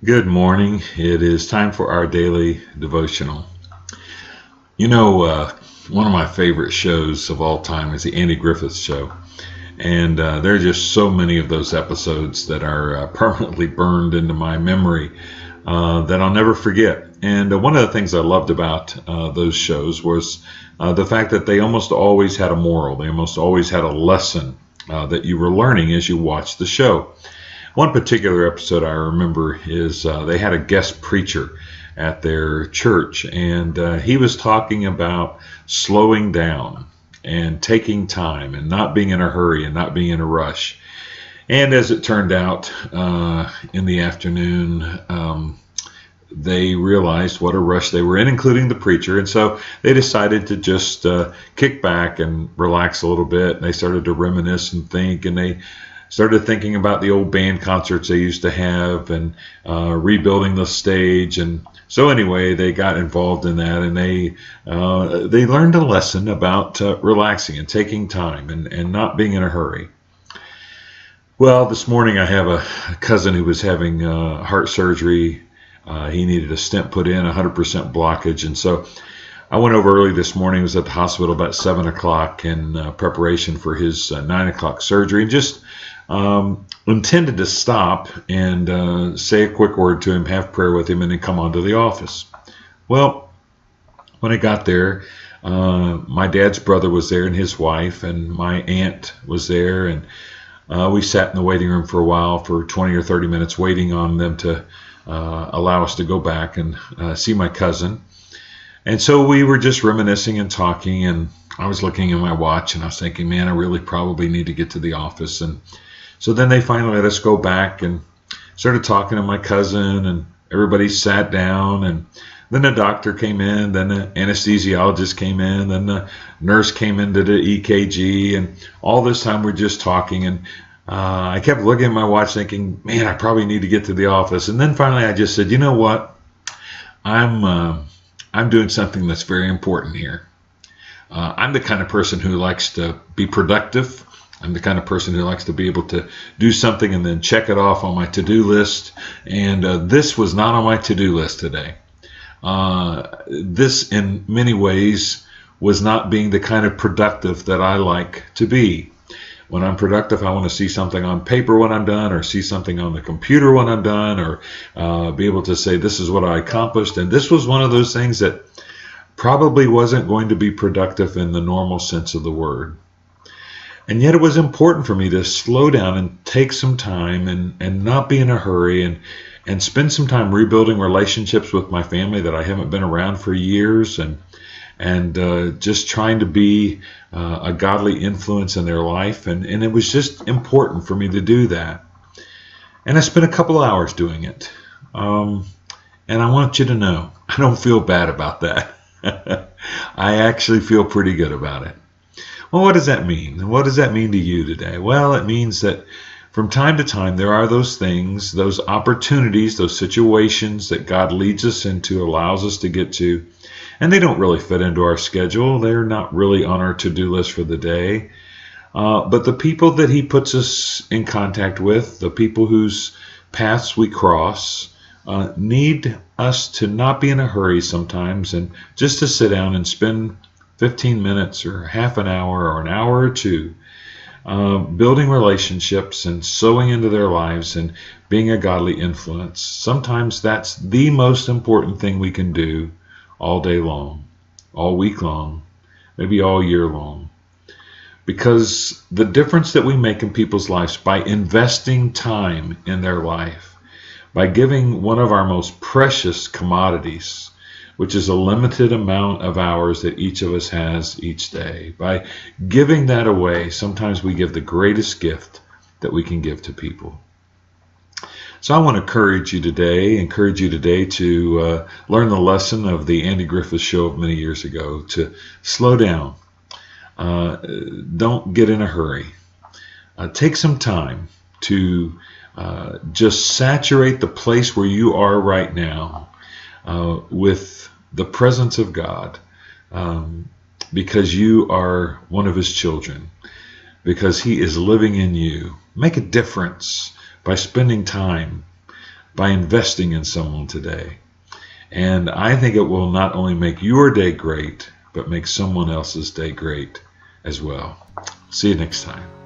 Good morning. It is time for our daily devotional. You know, one of my favorite shows of all time is the Andy Griffith Show. And there are just so many of those episodes that are permanently burned into my memory that I'll never forget. And one of the things I loved about those shows was the fact that they almost always had a moral. They almost always had a lesson that you were learning as you watched the show. One particular episode I remember is they had a guest preacher at their church, and he was talking about slowing down and taking time and not being in a hurry and not being in a rush. And as it turned out, in the afternoon, they realized what a rush they were in, including the preacher, and so they decided to just kick back and relax a little bit. And they started to reminisce and think, and they started thinking about the old band concerts they used to have and rebuilding the stage. And so anyway, they got involved in that, and they learned a lesson about relaxing and taking time and not being in a hurry. Well, this morning I have a cousin who was having heart surgery. He needed a stent put in, 100% blockage, and so I went over early this morning. I was at the hospital about 7 o'clock in preparation for his 9 o'clock surgery, and just intended to stop and say a quick word to him, have prayer with him, and then come on to the office. Well, when I got there, my dad's brother was there and his wife, and my aunt was there, and we sat in the waiting room for a while, for 20 or 30 minutes, waiting on them to allow us to go back and see my cousin. And so we were just reminiscing and talking, and I was looking at my watch, and I was thinking, man, I really probably need to get to the office. And so then they finally let us go back and started talking to my cousin, and everybody sat down, and then the doctor came in, then the anesthesiologist came in, then the nurse came into the EKG, and all this time we're just talking, and I kept looking at my watch thinking, man, I probably need to get to the office. And then finally I just said, you know what, I'm doing something that's very important here. I'm the kind of person who likes to be productive. I'm the kind of person who likes to be able to do something and then check it off on my to-do list. And this was not on my to-do list today. This, in many ways, was not being the kind of productive that I like to be. When I'm productive, I want to see something on paper when I'm done, or see something on the computer when I'm done, or be able to say, this is what I accomplished. And this was one of those things that probably wasn't going to be productive in the normal sense of the word. And yet it was important for me to slow down and take some time and not be in a hurry and spend some time rebuilding relationships with my family that I haven't been around for years, and just trying to be a godly influence in their life. And it was just important for me to do that. And I spent a couple of hours doing it. And I want you to know, I don't feel bad about that. I actually feel pretty good about it. Well, what does that mean? What does that mean to you today? Well, it means that from time to time there are those things, those opportunities, those situations that God leads us into, allows us to get to, and they don't really fit into our schedule. They're not really on our to-do list for the day. But the people that He puts us in contact with, the people whose paths we cross, need us to not be in a hurry sometimes, and just to sit down and spend 15 minutes or half an hour or an hour or two building relationships and sowing into their lives and being a godly influence. Sometimes that's the most important thing we can do all day long, all week long, maybe all year long. Because the difference that we make in people's lives by investing time in their life, by giving one of our most precious commodities, which is a limited amount of hours that each of us has each day, by giving that away, sometimes we give the greatest gift that we can give to people. So I want to encourage you today to learn the lesson of the Andy Griffith Show of many years ago, to slow down. Don't get in a hurry. Take some time to just saturate the place where you are right now with the presence of God, because you are one of His children, because He is living in you. Make a difference by spending time by investing in someone today. And I think it will not only make your day great, but make someone else's day great as well. See you next time.